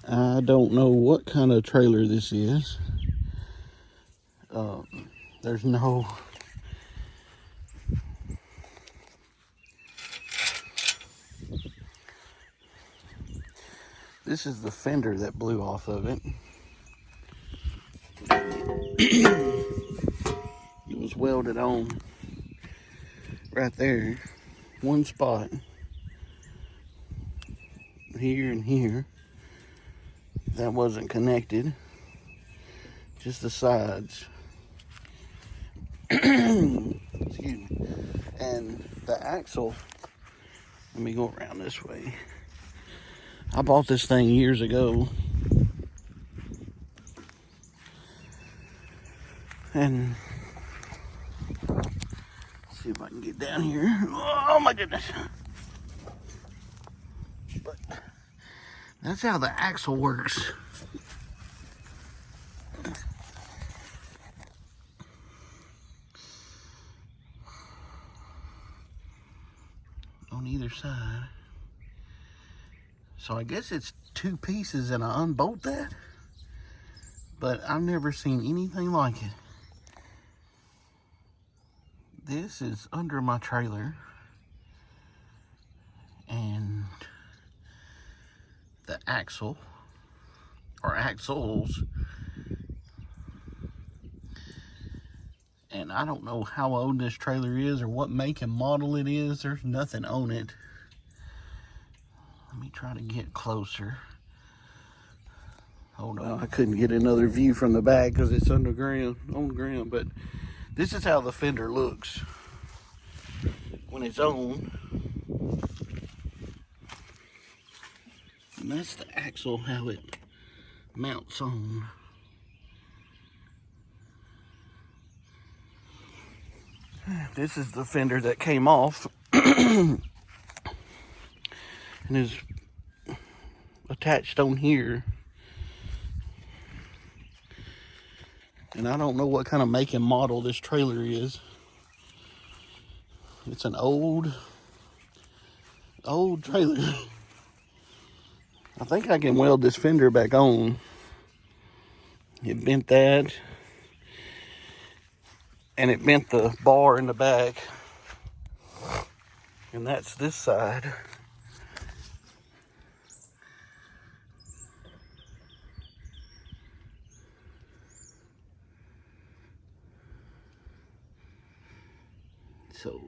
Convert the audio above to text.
I don't know what kind of trailer this is. There's no... This is the fender that blew off of it. It was welded on right there. One spot. Here and here. That wasn't connected. Just the sides. Excuse me. And the axle, let me go around this way. I bought this thing years ago. And let's see if I can get down here. Oh my goodness. But that's how the axle works. On either side. So I guess it's two pieces and I unbolt that. But I've never seen anything like it. This is under my trailer. And the axle, or axles, and I don't know how old this trailer is or what make and model it is. There's nothing on it. Let me try to get closer. Hold on. I couldn't get another view from the back because it's underground, on the ground, but this is how the fender looks when it's on. And that's the axle, how it mounts on. This is the fender that came off and is attached on here. And I don't know what kind of make and model this trailer is. It's an old trailer. I think I can weld this fender back on. It bent that. And it bent the bar in the back. And that's this side. So